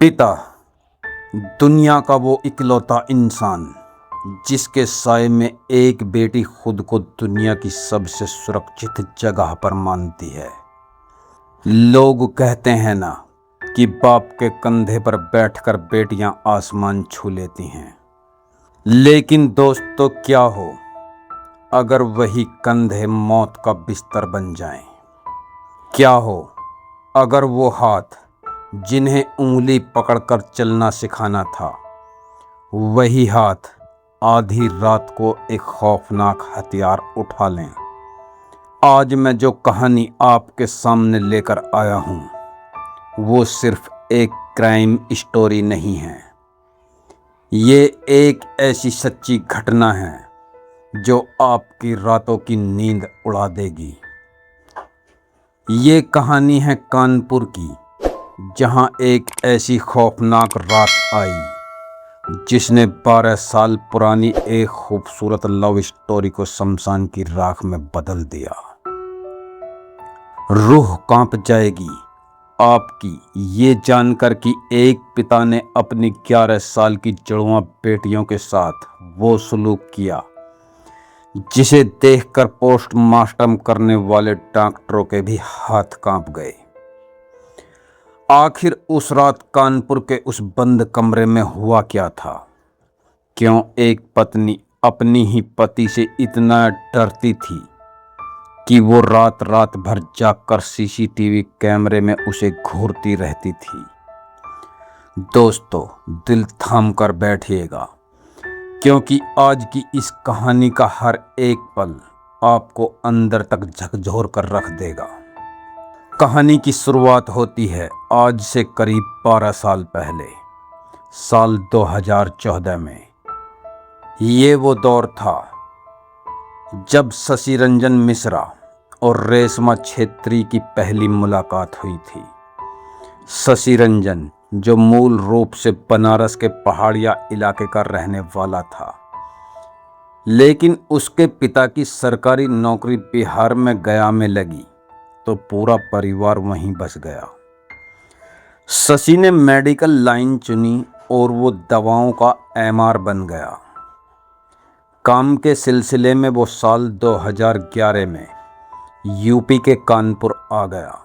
पिता दुनिया का वो इकलौता इंसान जिसके साए में एक बेटी खुद को दुनिया की सबसे सुरक्षित जगह पर मानती है। लोग कहते हैं ना कि बाप के कंधे पर बैठकर बेटियां आसमान छू लेती हैं। लेकिन दोस्तों, क्या हो अगर वही कंधे मौत का बिस्तर बन जाएं? क्या हो अगर वो हाथ जिन्हें उंगली पकड़कर चलना सिखाना था, वही हाथ आधी रात को एक खौफनाक हथियार उठा लें? आज मैं जो कहानी आपके सामने लेकर आया हूँ, वो सिर्फ एक क्राइम स्टोरी नहीं है। ये एक ऐसी सच्ची घटना है जो आपकी रातों की नींद उड़ा देगी। ये कहानी है कानपुर की, जहां एक ऐसी खौफनाक रात आई जिसने 12 साल पुरानी एक खूबसूरत लव स्टोरी को शमशान की राख में बदल दिया। रूह कांप जाएगी आपकी ये जानकर कि एक पिता ने अपनी 11 साल की जुड़वां बेटियों के साथ वो सलूक किया जिसे देखकर पोस्टमार्टम करने वाले डॉक्टरों के भी हाथ कांप गए। आखिर उस रात कानपुर के उस बंद कमरे में हुआ क्या था? क्यों एक पत्नी अपनी ही पति से इतना डरती थी कि वो रात रात भर जागकर सीसीटीवी कैमरे में उसे घूरती रहती थी? दोस्तों, दिल थाम कर बैठिएगा, क्योंकि आज की इस कहानी का हर एक पल आपको अंदर तक झकझोर कर रख देगा। कहानी की शुरुआत होती है आज से करीब 12 साल पहले, साल 2014 में। ये वो दौर था जब शशि रंजन मिश्रा और रेशमा छेत्री की पहली मुलाकात हुई थी। शशि रंजन, जो मूल रूप से बनारस के पहाड़िया इलाके का रहने वाला था, लेकिन उसके पिता की सरकारी नौकरी बिहार में गया में लगी तो पूरा परिवार वहीं बस गया। शशि ने मेडिकल लाइन चुनी और वो दवाओं का एमआर बन गया। काम के सिलसिले में वो साल 2011 में यूपी के कानपुर आ गया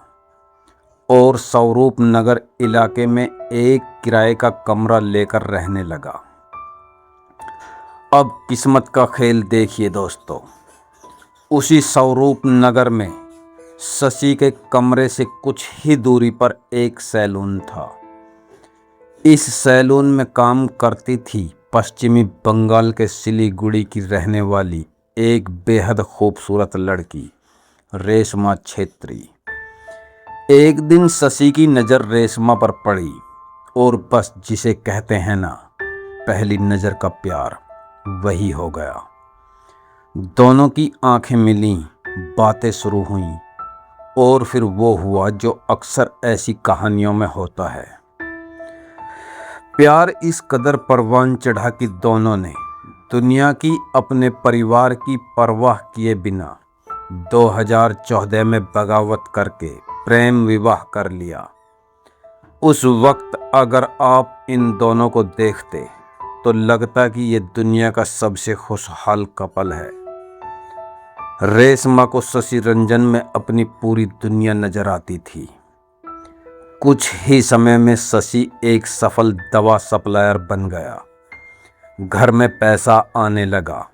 और स्वरूप नगर इलाके में एक किराए का कमरा लेकर रहने लगा। अब किस्मत का खेल देखिए दोस्तों, उसी स्वरूप नगर में शशि के कमरे से कुछ ही दूरी पर एक सैलून था। इस सैलून में काम करती थी पश्चिमी बंगाल के सिलीगुड़ी की रहने वाली एक बेहद खूबसूरत लड़की, रेशमा छेत्री। एक दिन शशि की नज़र रेशमा पर पड़ी और बस जिसे कहते हैं ना, पहली नज़र का प्यार, वही हो गया। दोनों की आंखें मिलीं, बातें शुरू हुईं और फिर वो हुआ जो अक्सर ऐसी कहानियों में होता है। प्यार इस कदर परवान चढ़ा कि दोनों ने दुनिया की, अपने परिवार की परवाह किए बिना 2014 में बगावत करके प्रेम विवाह कर लिया। उस वक्त अगर आप इन दोनों को देखते तो लगता कि ये दुनिया का सबसे खुशहाल कपल है। रेशमा को शशि रंजन में अपनी पूरी दुनिया नजर आती थी। कुछ ही समय में शशि एक सफल दवा सप्लायर बन गया। घर में पैसा आने लगा,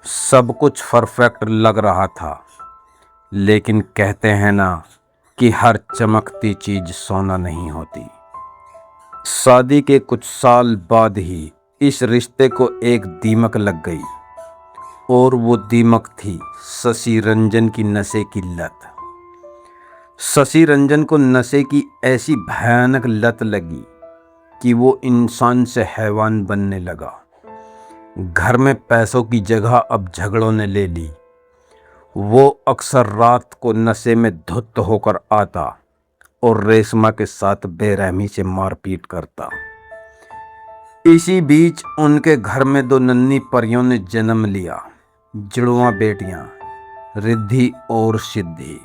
सब कुछ परफेक्ट लग रहा था। लेकिन कहते हैं ना कि हर चमकती चीज सोना नहीं होती। शादी के कुछ साल बाद ही इस रिश्ते को एक दीमक लग गई और वो दीमक थी शशि रंजन की नशे की लत। शशि रंजन को नशे की ऐसी भयानक लत लगी कि वो इंसान से हैवान बनने लगा। घर में पैसों की जगह अब झगड़ों ने ले ली। वो अक्सर रात को नशे में धुत होकर आता और रेशमा के साथ बेरहमी से मारपीट करता। इसी बीच उनके घर में 2 नन्ही परियों ने जन्म लिया, जुड़वां बेटियां रिद्धि और सिद्धि।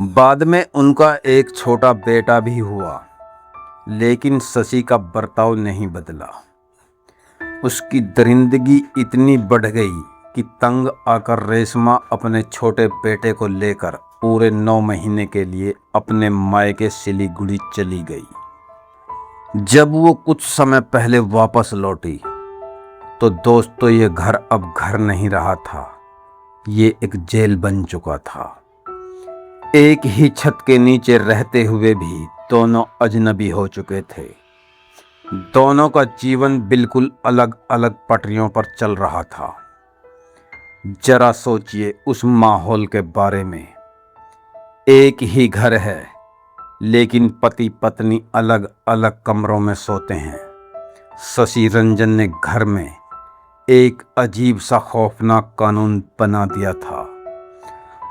बाद में उनका एक छोटा बेटा भी हुआ लेकिन शशि का बर्ताव नहीं बदला। उसकी दरिंदगी इतनी बढ़ गई कि तंग आकर रेशमा अपने छोटे बेटे को लेकर पूरे 9 महीने के लिए अपने मायके सिलीगुड़ी चली गई। जब वो कुछ समय पहले वापस लौटी तो दोस्तों ये घर अब घर नहीं रहा था, ये एक जेल बन चुका था। एक ही छत के नीचे रहते हुए भी दोनों अजनबी हो चुके थे। दोनों का जीवन बिल्कुल अलग अलग पटरियों पर चल रहा था। जरा सोचिए उस माहौल के बारे में। एक ही घर है लेकिन पति पत्नी अलग अलग कमरों में सोते हैं। शशि रंजन ने घर में एक अजीब सा खौफनाक कानून बना दिया था।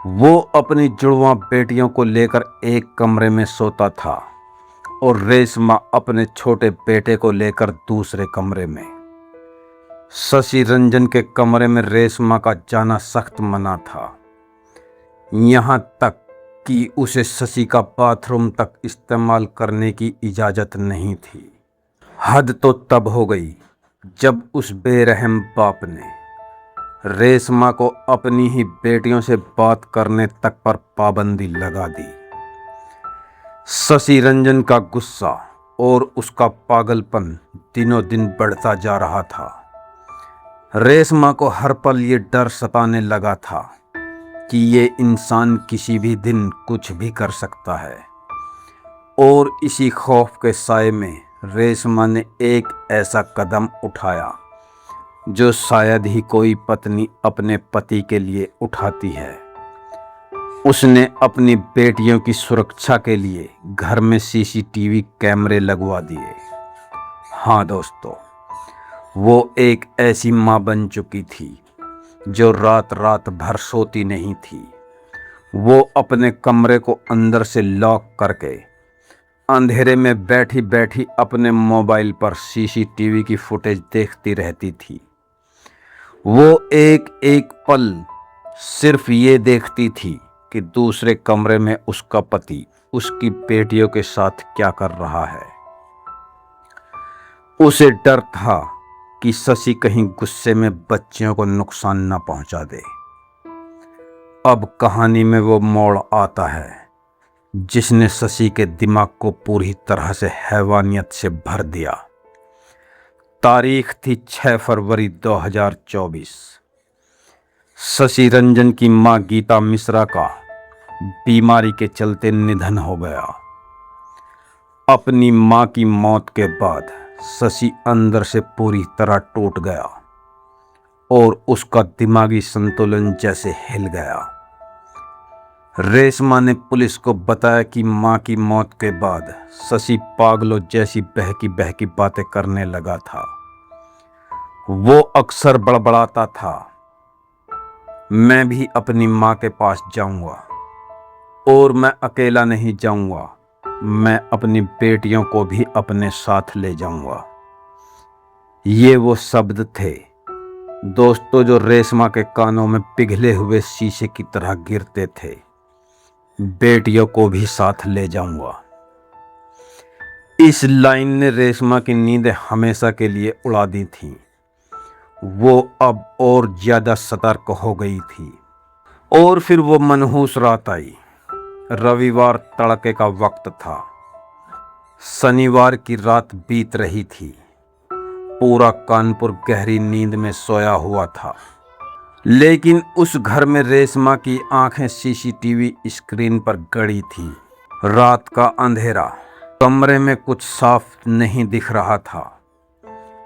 वो अपनी जुड़वां बेटियों को लेकर एक कमरे में सोता था और रेशमा अपने छोटे बेटे को लेकर दूसरे कमरे में। शशि रंजन के कमरे में रेशमा का जाना सख्त मना था। यहाँ तक कि उसे शशि का बाथरूम तक इस्तेमाल करने की इजाज़त नहीं थी। हद तो तब हो गई जब उस बेरहम बाप ने रेशमा को अपनी ही बेटियों से बात करने तक पर पाबंदी लगा दी। शशि रंजन का गुस्सा और उसका पागलपन दिनों दिन बढ़ता जा रहा था। रेशमा को हर पल ये डर सताने लगा था कि ये इंसान किसी भी दिन कुछ भी कर सकता है, और इसी खौफ के साए में रेशमा ने एक ऐसा कदम उठाया जो शायद ही कोई पत्नी अपने पति के लिए उठाती है। उसने अपनी बेटियों की सुरक्षा के लिए घर में सीसीटीवी कैमरे लगवा दिए। हाँ दोस्तों, वो एक ऐसी माँ बन चुकी थी जो रात रात भर सोती नहीं थी। वो अपने कमरे को अंदर से लॉक करके अंधेरे में बैठी बैठी अपने मोबाइल पर सीसीटीवी की फुटेज देखती रहती थी। वो एक एक पल सिर्फ ये देखती थी कि दूसरे कमरे में उसका पति उसकी बेटियों के साथ क्या कर रहा है। उसे डर था कि शशि कहीं गुस्से में बच्चियों को नुकसान न पहुंचा दे। अब कहानी में वो मोड़ आता है जिसने शशि के दिमाग को पूरी तरह से हैवानियत से भर दिया। तारीख थी 6 फरवरी 2024। शशि रंजन की मां गीता मिश्रा का बीमारी के चलते निधन हो गया। अपनी मां की मौत के बाद शशि अंदर से पूरी तरह टूट गया और उसका दिमागी संतुलन जैसे हिल गया। रेशमा ने पुलिस को बताया कि मां की मौत के बाद शशि पागलों जैसी बहकी बहकी बातें करने लगा था। वो अक्सर बड़बड़ाता था, मैं भी अपनी मां के पास जाऊंगा और मैं अकेला नहीं जाऊंगा, मैं अपनी बेटियों को भी अपने साथ ले जाऊंगा। ये वो शब्द थे दोस्तों जो रेशमा के कानों में पिघले हुए शीशे की तरह गिरते थे। बेटियों को भी साथ ले जाऊंगा। इस लाइन ने रेशमा की नींद हमेशा के लिए उड़ा दी थी। वो अब और ज्यादा सतर्क हो गई थी। और फिर वो मनहूस रात आई। रविवार तड़के का वक्त था। शनिवार की रात बीत रही थी। पूरा कानपुर गहरी नींद में सोया हुआ था, लेकिन उस घर में रेशमा की आंखें सीसीटीवी स्क्रीन पर गड़ी थी। रात का अंधेरा, कमरे में कुछ साफ नहीं दिख रहा था,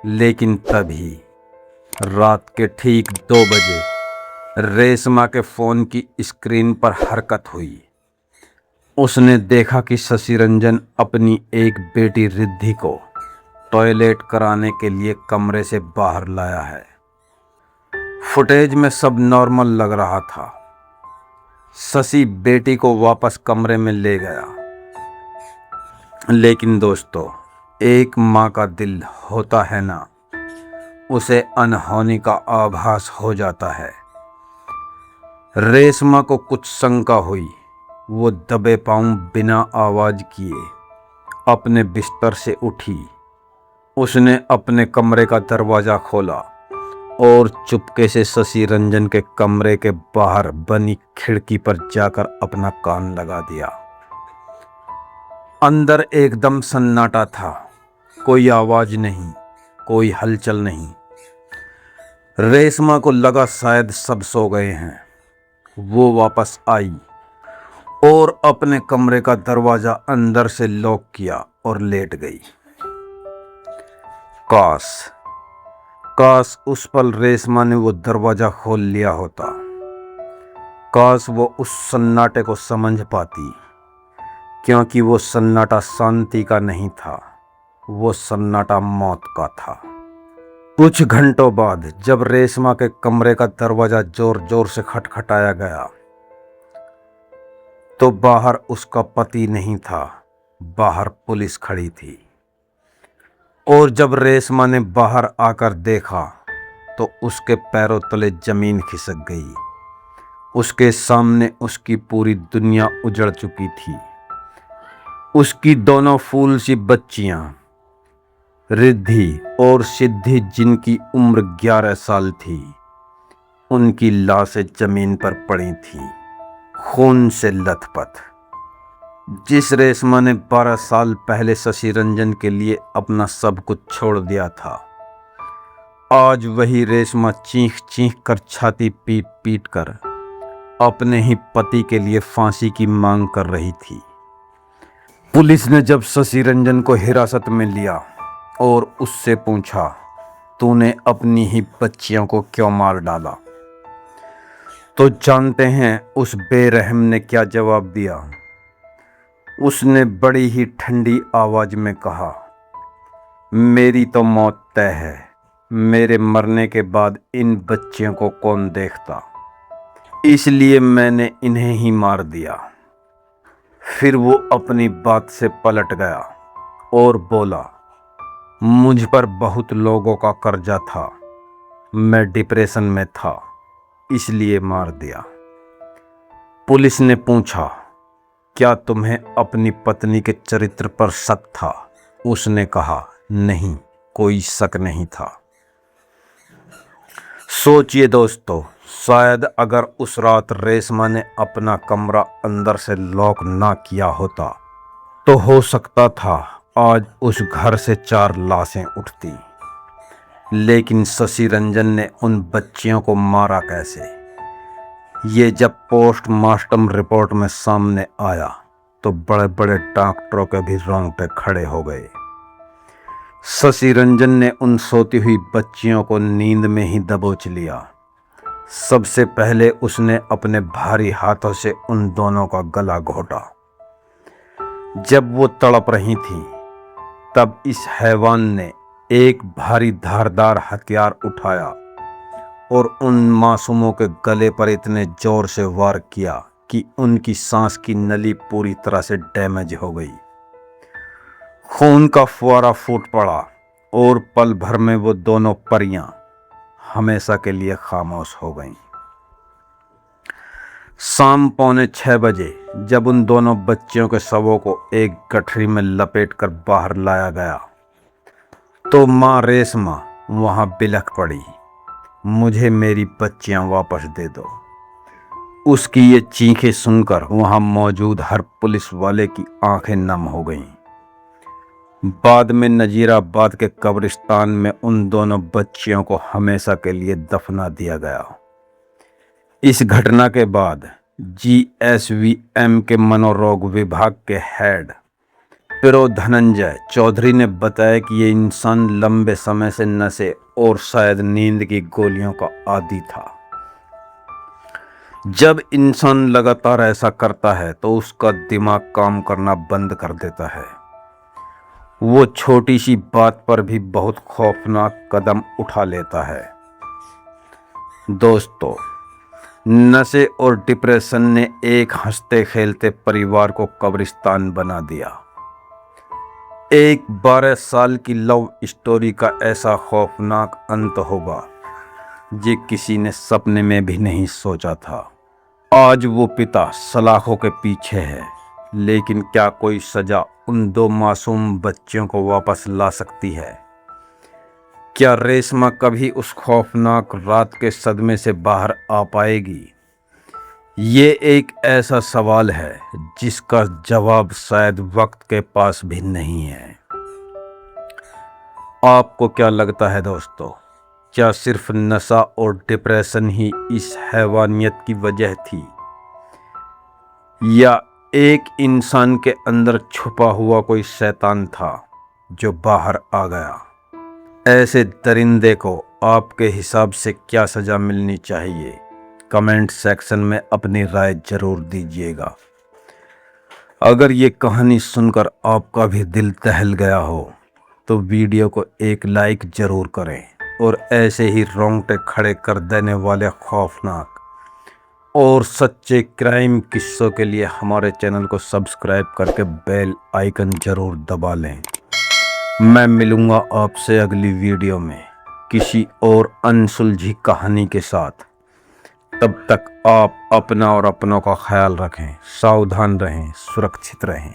लेकिन तभी रात के ठीक 2 बजे रेशमा के फोन की स्क्रीन पर हरकत हुई। उसने देखा कि शशि रंजन अपनी एक बेटी रिद्धि को टॉयलेट कराने के लिए कमरे से बाहर लाया है। फुटेज में सब नॉर्मल लग रहा था। शशि बेटी को वापस कमरे में ले गया, लेकिन दोस्तों एक माँ का दिल होता है ना, उसे अनहोनी का आभास हो जाता है। रेशमा को कुछ शंका हुई। वो दबे पांव बिना आवाज किए अपने बिस्तर से उठी। उसने अपने कमरे का दरवाजा खोला और चुपके से शशि रंजन के कमरे के बाहर बनी खिड़की पर जाकर अपना कान लगा दिया। अंदर एकदम सन्नाटा था, कोई आवाज नहीं, कोई हलचल नहीं। रेशमा को लगा शायद सब सो गए हैं। वो वापस आई और अपने कमरे का दरवाजा अंदर से लॉक किया और लेट गई। काश उस पल रेशमा ने वो दरवाजा खोल लिया होता। काश वो उस सन्नाटे को समझ पाती, क्योंकि वो सन्नाटा शांति का नहीं था, वो सन्नाटा मौत का था। कुछ घंटों बाद जब रेशमा के कमरे का दरवाजा जोर जोर से खटखटाया गया तो बाहर उसका पति नहीं था, बाहर पुलिस खड़ी थी। और जब रेशमा ने बाहर आकर देखा तो उसके पैरों तले जमीन खिसक गई। उसके सामने उसकी पूरी दुनिया उजड़ चुकी थी। उसकी दोनों फूल सी बच्चियां रिद्धि और सिद्धि, जिनकी उम्र 11 साल थी, उनकी लाशें जमीन पर पड़ी थीं, खून से लथपथ। जिस रेशमा ने 12 साल पहले शशि रंजन के लिए अपना सब कुछ छोड़ दिया था, आज वही रेशमा चीख चीख कर, छाती पीट पीट कर अपने ही पति के लिए फांसी की मांग कर रही थी। पुलिस ने जब शशि रंजन को हिरासत में लिया और उससे पूछा, तूने अपनी ही बच्चियों को क्यों मार डाला, तो जानते हैं उस बेरहम ने क्या जवाब दिया। उसने बड़ी ही ठंडी आवाज में कहा, मेरी तो मौत तय है, मेरे मरने के बाद इन बच्चियों को कौन देखता, इसलिए मैंने इन्हें ही मार दिया। फिर वो अपनी बात से पलट गया और बोला, मुझ पर बहुत लोगों का कर्जा था, मैं डिप्रेशन में था, इसलिए मार दिया। पुलिस ने पूछा, क्या तुम्हें अपनी पत्नी के चरित्र पर शक था? उसने कहा, नहीं, कोई शक नहीं था। सोचिए दोस्तों, शायद अगर उस रात रेशमा ने अपना कमरा अंदर से लॉक ना किया होता तो हो सकता था आज उस घर से 4 लाशें उठती। लेकिन शशि रंजन ने उन बच्चियों को मारा कैसे? ये जब पोस्टमार्टम रिपोर्ट में सामने आया तो बड़े बड़े डॉक्टरों के भी रोंगटे खड़े हो गए। शशि रंजन ने उन सोती हुई बच्चियों को नींद में ही दबोच लिया। सबसे पहले उसने अपने भारी हाथों से उन दोनों का गला घोटा। जब वो तड़प रही थी तब इस हैवान ने एक भारी धारदार हथियार उठाया और उन मासूमों के गले पर इतने जोर से वार किया कि उनकी सांस की नली पूरी तरह से डैमेज हो गई। खून का फुवारा फूट पड़ा और पल भर में वो दोनों परियां हमेशा के लिए खामोश हो गईं। शाम 5:45 बजे जब उन दोनों बच्चियों के शवों को एक गठरी में लपेटकर बाहर लाया गया तो मां रेशमा वहां बिलख पड़ी, मुझे मेरी बच्चियां वापस दे दो। उसकी ये चीखें सुनकर वहां मौजूद हर पुलिस वाले की आंखें नम हो गईं। बाद में नजीराबाद के कब्रिस्तान में उन दोनों बच्चियों को हमेशा के लिए दफना दिया गया। इस घटना के बाद GSVM के मनोरोग विभाग के हेड पिरो धनंजय चौधरी ने बताया कि ये इंसान लंबे समय से नशे और शायद नींद की गोलियों का आदी था। जब इंसान लगातार ऐसा करता है तो उसका दिमाग काम करना बंद कर देता है। वो छोटी सी बात पर भी बहुत खौफनाक कदम उठा लेता है। दोस्तों, नशे और डिप्रेशन ने एक हंसते खेलते परिवार को कब्रिस्तान बना दिया। एक 12 साल की लव स्टोरी का ऐसा खौफनाक अंत होगा ये किसी ने सपने में भी नहीं सोचा था। आज वो पिता सलाखों के पीछे है, लेकिन क्या कोई सजा उन 2 मासूम बच्चियों को वापस ला सकती है? क्या रेशमा कभी उस खौफनाक रात के सदमे से बाहर आ पाएगी? ये एक ऐसा सवाल है जिसका जवाब शायद वक्त के पास भी नहीं है। आपको क्या लगता है दोस्तों, क्या सिर्फ नशा और डिप्रेशन ही इस हैवानियत की वजह थी, या एक इंसान के अंदर छुपा हुआ कोई शैतान था जो बाहर आ गया? ऐसे दरिंदे को आपके हिसाब से क्या सज़ा मिलनी चाहिए? कमेंट सेक्शन में अपनी राय जरूर दीजिएगा। अगर ये कहानी सुनकर आपका भी दिल दहल गया हो तो वीडियो को एक लाइक जरूर करें और ऐसे ही रोंगटे खड़े कर देने वाले खौफनाक और सच्चे क्राइम किस्सों के लिए हमारे चैनल को सब्सक्राइब करके बेल आइकन जरूर दबा लें। मैं मिलूंगा आपसे अगली वीडियो में किसी और अनसुलझी कहानी के साथ। तब तक आप अपना और अपनों का ख्याल रखें, सावधान रहें, सुरक्षित रहें।